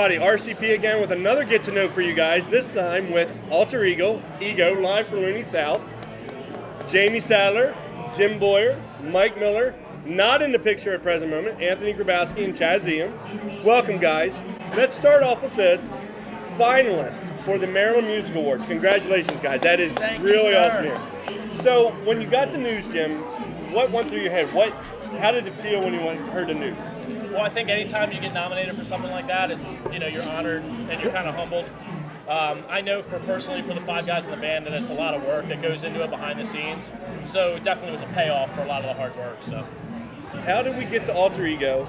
everybody, RCP again with another Get to Know for you guys, this time with Alter Ego, live from Looney South. Jamie Sadler, Jim Boyer, Mike Miller, not in the picture at present moment, Anthony Grabowski and Chaz Ian. Welcome, guys. Let's start off with this. Finalist for the Maryland Music Awards. Congratulations, guys. That is really awesome here. So, when you got the news, Jim, what went through your head? How did it feel when you heard the news? Well, I think anytime you get nominated for something like that, it's, you're honored and you're kind of humbled. I know personally for the 5 guys in the band that it's a lot of work that goes into it behind the scenes. So it definitely was a payoff for a lot of the hard work. So, how did we get to Alter Ego?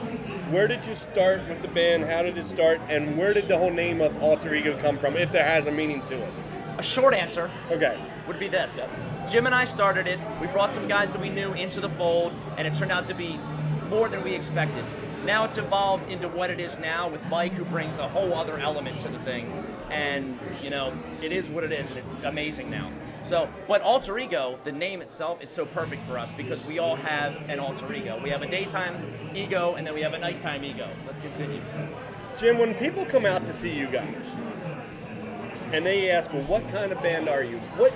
Where did you start with the band? How did it start? And where did the whole name of Alter Ego come from, if there has a meaning to it? A short answer would be this. Yes. Jim and I started it. We brought some guys that we knew into the fold, and it turned out to be more than we expected. Now it's evolved into what it is now with Mike, who brings a whole other element to the thing. And, it is what it is, and it's amazing now. But Alter Ego, the name itself, is so perfect for us because we all have an alter ego. We have a daytime ego, and then we have a nighttime ego. Let's continue. Jim, when people come out to see you guys, and they ask, well, what kind of band are you? What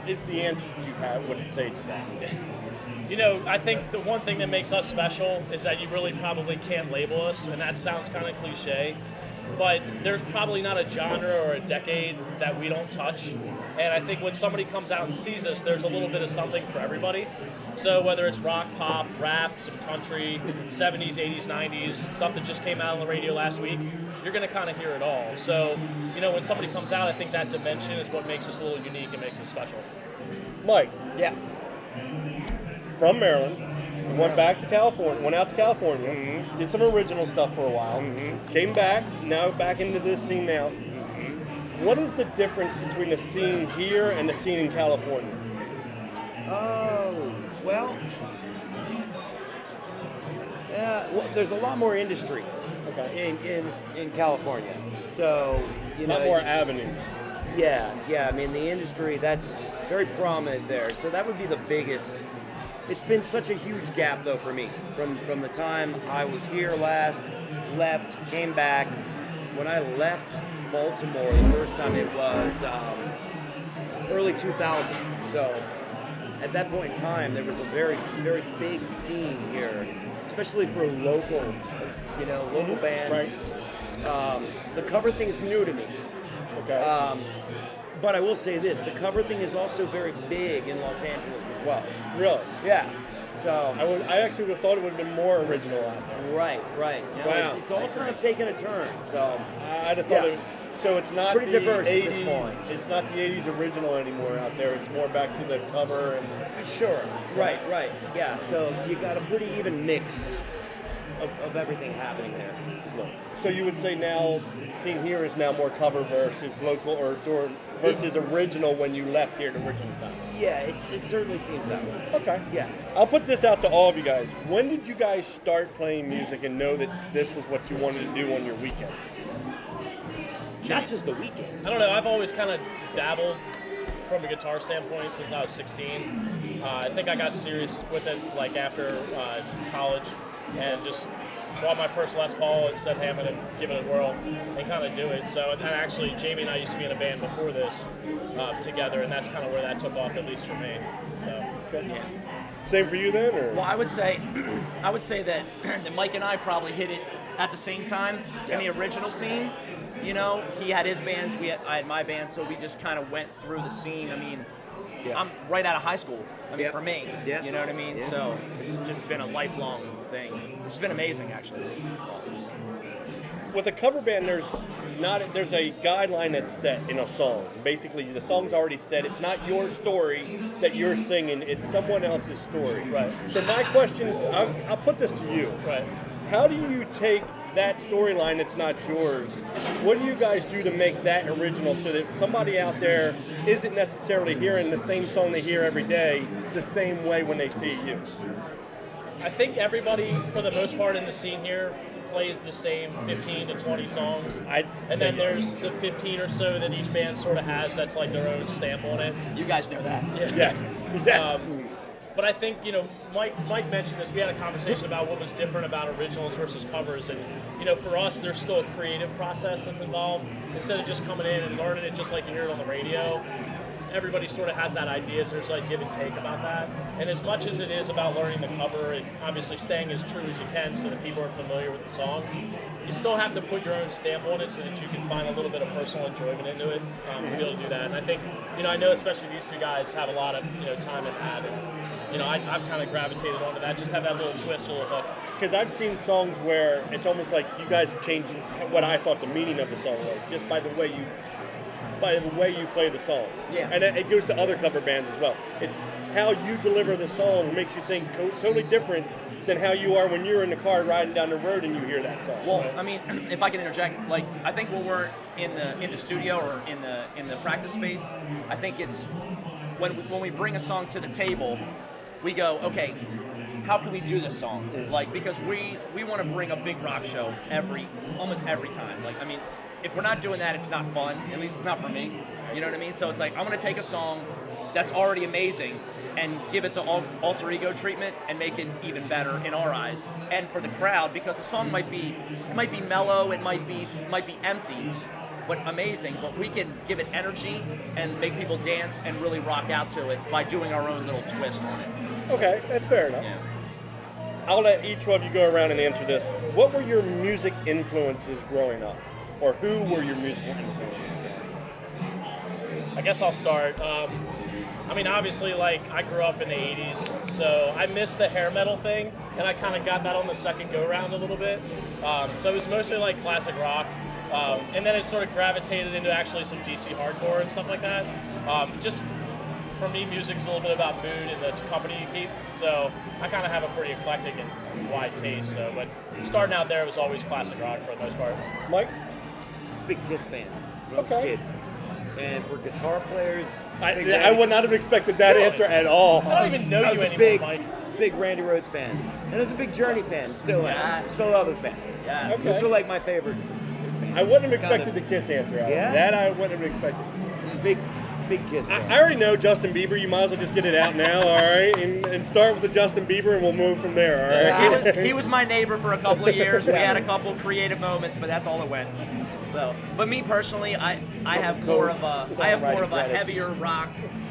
is the answer you have? What do you say to that? I think the one thing that makes us special is that you really probably can't label us, and that sounds kind of cliche, but there's probably not a genre or a decade that we don't touch. And I think when somebody comes out and sees us, there's a little bit of something for everybody. So whether it's rock, pop, rap, some country, 70s, 80s, 90s, stuff that just came out on the radio last week, you're going to kind of hear it all. So, when somebody comes out, I think that dimension is what makes us a little unique and makes us special. Mike. Yeah. From Maryland, went out to California, did some original stuff for a while, came back, now back into this scene now. What is the difference between the scene here and the scene in California? Well, there's a lot more industry in California. So, a lot more avenues. Yeah. I mean, the industry, that's very prominent there. So that would be the biggest. It's been such a huge gap, though, for me. From the time I was here last, left, came back. When I left Baltimore, the first time it was early 2000. So at that point in time, there was a very, very big scene here, especially for local bands. Right. The cover thing is new to me. Okay. But I will say this, the cover thing is also very big in Los Angeles as well. Really? Yeah. So I actually would have thought it would have been more original out there. Right. Wow. It's all kind of taking a turn. So I'd have thought so it's not pretty the diverse 80s. at this point. It's not the 80s original anymore out there. It's more back to the cover and sure. Right. Yeah. So you got a pretty even mix of everything happening there as well. So you would say now the scene here is now more cover versus local or versus original when you left here the original time. Yeah, it certainly seems that way. Okay. Yeah. I'll put this out to all of you guys. When did you guys start playing music and know that this was what you wanted to do on your weekend? Not just the weekend. I don't know. I've always kind of dabbled from a guitar standpoint since I was 16. I think I got serious with it after college and just bought my first Les Paul and said, hey, I'm going to give it a whirl and kind of do it. So, and actually, Jamie and I used to be in a band before this together, and that's kind of where that took off, at least for me. So, good. Yeah. Same for you then, or? Well, I would say that Mike and I probably hit it at the same time in the original scene. He had his bands, I had my band, so we just kind of went through the scene. I mean, I'm right out of high school. For me, you know what I mean? Yeah. So it's just been a lifelong thing. It's been amazing, actually. Awesome. With a cover band, there's a guideline that's set in a song. Basically, the song's already set. It's not your story that you're singing. It's someone else's story. Right. So my question, I'll put this to you. Right. How do you take that storyline that's not yours? What do you guys do to make that original so that somebody out there isn't necessarily hearing the same song they hear every day the same way when they see you? I think everybody, for the most part in the scene here, plays the same 15 to 20 songs. And then there's the 15 or so that each band sort of has that's like their own stamp on it. You guys know that. Yeah. Yes. But I think, Mike mentioned this. We had a conversation about what was different about originals versus covers. And, for us, there's still a creative process that's involved. Instead of just coming in and learning it just like you hear it on the radio, everybody sort of has that idea, so there's like give and take about that. And as much as it is about learning the cover and obviously staying as true as you can so that people are familiar with the song, you still have to put your own stamp on it so that you can find a little bit of personal enjoyment into it to be able to do that. And I think, I know especially these two guys have a lot of, time in that. And, I've kind of gravitated onto that, just have that little twist, a little hook. Because I've seen songs where it's almost like you guys have changed what I thought the meaning of the song was, just by the way you play the song. Yeah. And it goes to other cover bands as well. It's how you deliver the song makes you think totally different than how you are when you're in the car riding down the road and you hear that song. Well, I mean, if I can interject, like I think when we're in the studio or in the practice space, I think it's when we bring a song to the table, we go, okay, how can we do this song? Like, because we want to bring a big rock show almost every time. Like, I mean, if we're not doing that, it's not fun. At least it's not for me. You know what I mean? So it's like, I'm going to take a song that's already amazing and give it the alter ego treatment and make it even better in our eyes and for the crowd, because the song might be mellow, it might be empty, but amazing. But we can give it energy and make people dance and really rock out to it by doing our own little twist on it. Okay, that's fair enough. Yeah. I'll let each of you go around and answer this. What were your music influences growing up? Or who were your musical influences? I guess I'll start. I mean, obviously, like, I grew up in the 80s, so I missed the hair metal thing, and I kind of got that on the second go-round a little bit. So it was mostly, like, classic rock, and then it sort of gravitated into actually some DC hardcore and stuff like that. Just, for me, music's a little bit about mood and the company you keep, so I kind of have a pretty eclectic and wide taste. So, but starting out there, it was always classic rock for the most part. Mike? I was a big Kiss fan when I was a kid. And for guitar players, I would not have expected that answer at all. I don't even know I was you a anymore, Mike. big Randy Rhoads fan. And I was a big Journey fan, still am. Yes. Still love those bands. Yes. Okay. Those are like my favorite bands. I wouldn't have expected the Kiss answer out. Yeah? That I wouldn't have expected. Big Kiss fan. I already know Justin Bieber. You might as well just get it out now, all right? And start with the Justin Bieber, and we'll move from there, all right? He was my neighbor for a couple of years. We had a couple creative moments, but that's all it went. So, but me personally, I have more of a heavier rock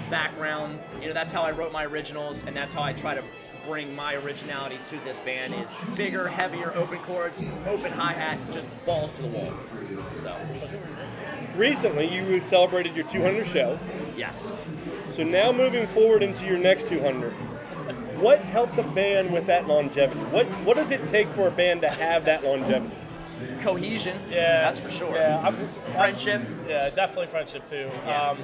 background. That's how I wrote my originals, and that's how I try to bring my originality to this band. Is bigger, heavier, open chords, open hi-hat, just balls to the wall. So, Recently, you celebrated your 200th show. yes. So now moving forward into your next 200, what helps a band with that longevity? What does it take for a band to have that longevity? Cohesion. Yeah, That's for sure. Yeah, Friendship. Yeah, definitely friendship too. Yeah.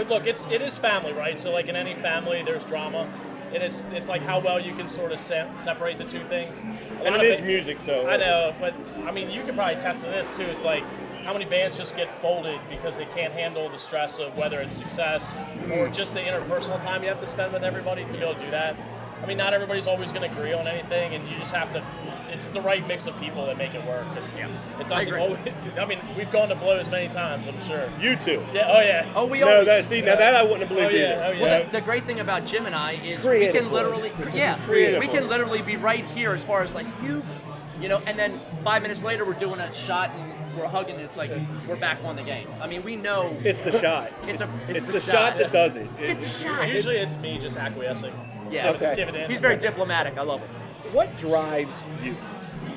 Look, it is family, right? So like in any family, there's drama, and it's like how well you can sort of separate the two things. And it is music, so. I know, but I mean, you can probably attest to this too. It's like how many bands just get folded because they can't handle the stress of whether it's success or just the interpersonal time you have to spend with everybody to be able to do that. I mean, not everybody's always going to agree on anything, and you just have to. It's the right mix of people that make it work. And it doesn't always. I mean, we've gone to blows many times, I'm sure. You two. Yeah. Oh yeah. Oh, we No, always. now that I wouldn't have believed Oh, yeah. either. Oh, yeah. Well, the great thing about Jim and I is Creative we can literally, Creative we can voice. literally be right here as far as like and then 5 minutes later we're doing a shot and we're hugging. It's like we're back on the game. I mean, we know It's the shot. It's the the shot shot. that does it. Get the shot. Usually it's me just acquiescing. Yeah. Okay. Give it in. He's very diplomatic. I love it. What drives you?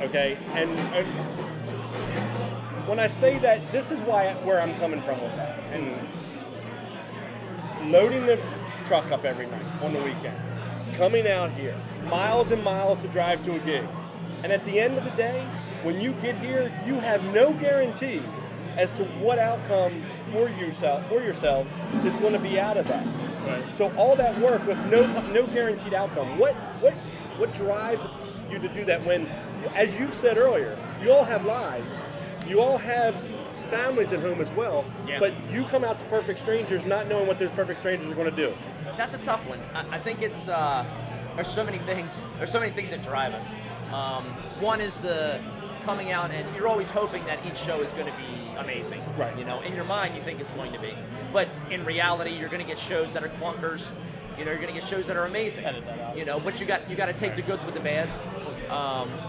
Okay, and when I say that, this is where I'm coming from with that. And loading the truck up every night on the weekend, coming out here, miles and miles to drive to a gig, and at the end of the day, when you get here, you have no guarantee as to what outcome for yourselves is going to be out of that. Right. So all that work with no guaranteed outcome. What drives you to do that when, as you've said earlier, you all have lives, you all have families at home as well, but you come out to perfect strangers not knowing what those perfect strangers are going to do. That's a tough one. I think it's there's so many things. There's so many things that drive us. One is the coming out, and you're always hoping that each show is going to be amazing. Right. In your mind, you think it's going to be, but in reality, you're going to get shows that are clunkers. You know, you're gonna get shows that are amazing. Edit that out. You know, but you got to take the goods with the bads.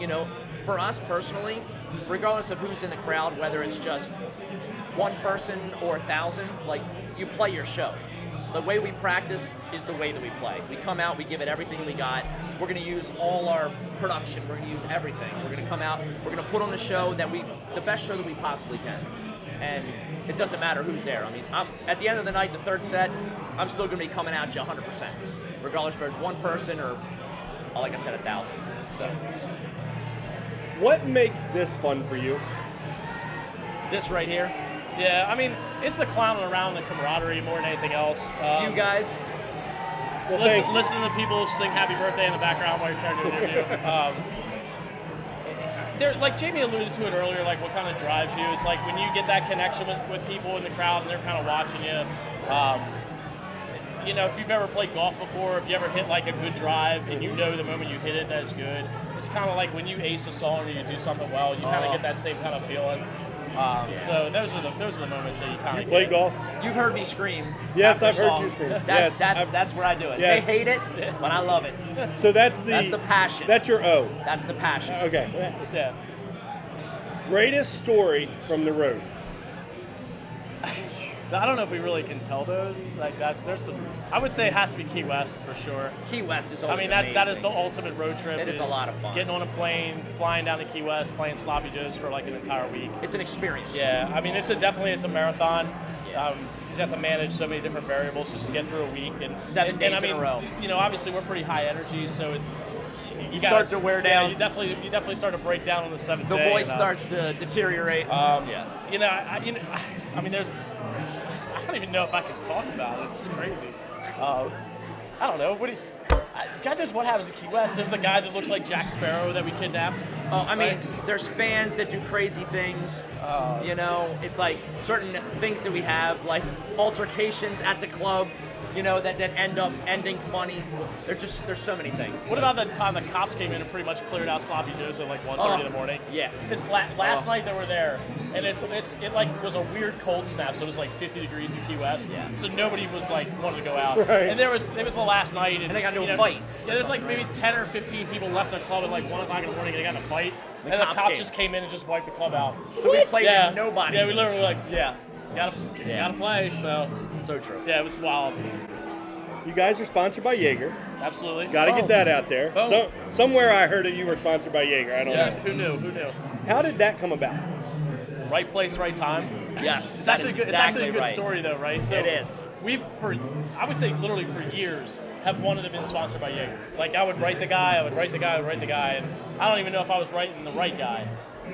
You know, for us personally, regardless of who's in the crowd, whether it's just one person or 1,000, like, you play your show. The way we practice is the way that we play. We come out, we give it everything we got. We're going to use all our production. We're going to use everything. We're going to come out, we're going to put on the show the best show that we possibly can. And it doesn't matter who's there. I mean, at the end of the night, the third set, I'm still going to be coming at you 100%, regardless if there's one person or, like I said, 1,000. So, What makes this fun for you? this right here, Yeah, I mean, it's the clowning around, the camaraderie more than anything else. you guys, Well, thank you. Listen to people sing "Happy Birthday" in the background while you're trying to do an interview. Like Jamie alluded to it earlier, like what kind of drives you. It's like when you get that connection with people in the crowd and they're kind of watching you. You know, if you've ever played golf before, if you ever hit like a good drive and you know the moment you hit it that it's good, it's kind of like when you ace a song or you do something well, you kind of get that same kind of feeling. So those are the moments that you kind of Play golf? you've heard me scream. Yes, after I've heard you songs. scream. That's Yes, that's where I do it. Yes. They hate it, but I love it. So that's That's the passion. That's your O. That's the passion. Okay. Yeah. Greatest story from the road. I don't know if we really can tell those like that. There's some. I would say it has to be Key West for sure. Key West is I always mean that is amazing. the ultimate road trip. It is a lot of fun. Getting on a plane, flying down to Key West, playing Sloppy Joe's for like an entire week. It's an experience. Yeah, I mean it's a marathon. Because you have to manage so many different variables just to get through a week and 7 days I mean, in a row. You know, obviously we're pretty high energy, so it's you start to wear down. Yeah, you definitely start to break down on the seventh The day. voice and, starts to deteriorate. yeah. I mean, there's. I don't even know if I can talk about it. It's crazy. I don't know. God knows what happens at Key West. There's the guy that looks like Jack Sparrow that we kidnapped. I mean, there's fans that do crazy things. You know, it's like certain things that we have, like altercations at the club. You know, that end up ending funny. There's so many things. What about the time the cops came in and pretty much cleared out Sloppy Joe's at like 1:30 in the morning? Yeah. It's last night that we're there, and it like was a weird cold snap, so it was like 50 degrees in Key West. Yeah. So nobody was like wanted to go out. Right. And it was the last night, and they got into you a know, fight. Yeah, there's like maybe 10 or 15 people left the club at like 1 o'clock in the morning, and they got in a fight, and the cops cops came. just came in and just wiped the club out. So we played Yeah. with nobody. Yeah, we literally were like, gotta play. So So true. yeah, it was wild. You guys are sponsored by Jaeger. Absolutely. Got to get that out there. Oh. So somewhere I heard that you were sponsored by Jaeger. I don't Yes. know. Who knew? How did that come about? Right place, right time. Yes. It's that actually is good. It's exactly actually a good right. story, though, right? So It is. I would say literally for years, have wanted to be sponsored by Jaeger. Like I would write the guy, and I don't even know if I was writing the right guy.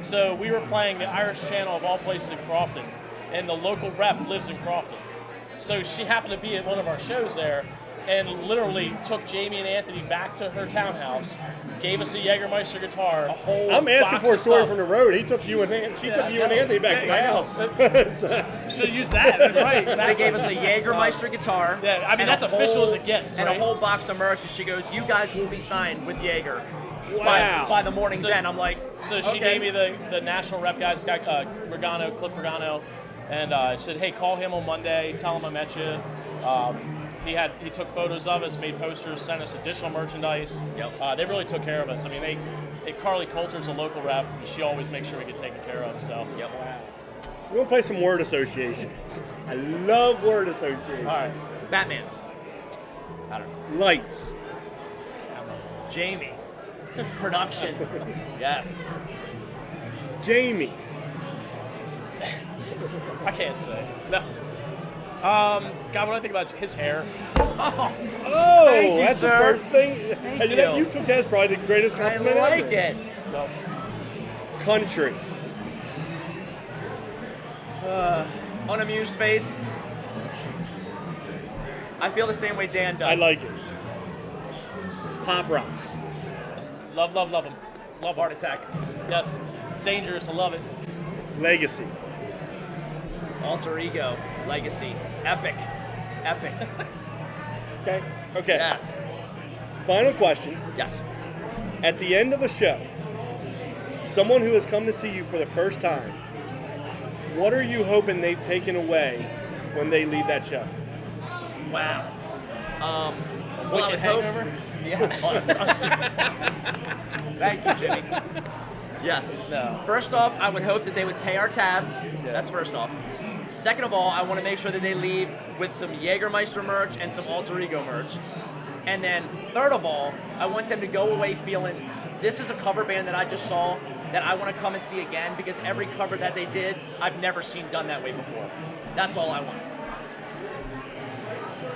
So we were playing the Irish Channel of all places in Crofton, and the local rep lives in Crofton. So she happened to be at one of our shows there, and literally took Jamie and Anthony back to her townhouse, gave us a Jägermeister guitar, a whole I'm asking box for a of story stuff. from the road. She took you and Anthony back to my house. Should use that, right? They Exactly. gave us a Jägermeister guitar. Yeah, I mean, and that's a official whole- as it gets, And right? a whole box of merch, and she goes, "You guys will be signed with Jaeger." Wow. By the morning's So- end, I'm like, So she okay. gave me the national rep guy's guy, Cliff Regano, and said, "Hey, call him on Monday. Tell him I met you." He took photos of us, made posters, sent us additional merchandise. Yep. They really took care of us. I mean, Carly Coulter's a local rep. She always makes sure we get taken care of. So. Yep. We're going to play some word association. I love word association. All right. Batman. Lights. Jamie. Production. Yes. Jamie. I can't say. No. God, what do I think about his hair? Oh, Thank you, that's sir. the first thing. Thank You you. took that as probably the greatest I compliment like ever. it. Country. Unamused face. I feel the same way Dan does. I like it. Pop rocks. Love him. Love Heart him. attack. Yes. Dangerous. I love it. Legacy. Alter ego. Legacy. Epic. Epic. Okay. Yes. Final question. Yes. At the end of a show, someone who has come to see you for the first time, what are you hoping they've taken away when they leave that show? Wow. Well, I would Wicked hope. hangover? Yeah. Oh, thank you, Jimmy. Yes. No. First off, I would hope that they would pay our tab. That's first off. Second of all, I want to make sure that they leave with some Jägermeister merch and some Alter Ego merch. And then third of all, I want them to go away feeling this is a cover band that I just saw that I want to come and see again, because every cover that they did, I've never seen done that way before. That's all I want.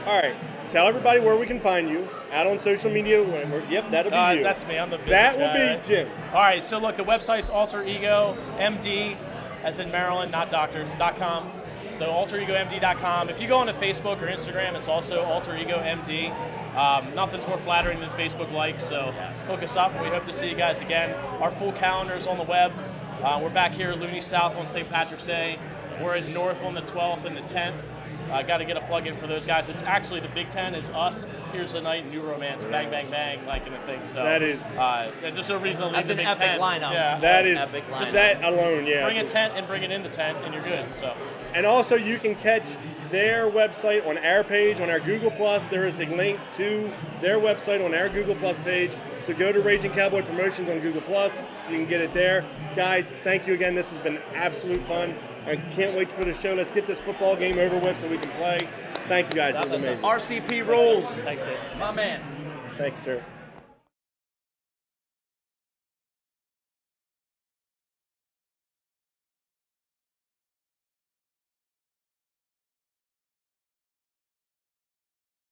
All right. Tell everybody where we can find you. Out on social media. Yep, that'll be you. That's me. I'm the business That will guy, be right? Jim. All right, so look, the website's AlterEgoMD, as in Maryland, not doctors.com. So AlterEgoMD.com. If you go onto Facebook or Instagram, it's also AlterEgoMD. Nothing's more flattering than Facebook likes, so hook us up. We hope to see you guys again. Our full calendar is on the web. We're back here at Looney South on St. Patrick's Day. We're at North on the 12th and the 10th. Got to get a plug in for those guys. It's actually the Big Ten is us. Here's the night, New Romance, bang, bang, bang, like in the thing. So That is- just a reason to leave That's the an Big epic Ten. lineup. Yeah. That is Epic just lineup. that alone, yeah. Bring a tent and bring it in the tent, and you're good. So. And also, you can catch their website on our page, on our Google Plus. There is a link to their website on our Google Plus page. So go to Raging Cowboy Promotions on Google Plus. You can get it there. Guys, thank you again. This has been absolute fun. I can't wait for the show. Let's get this football game over with so we can play. Thank you guys. It was amazing. RCP rules. Thanks, Dave. My man. Thanks, sir.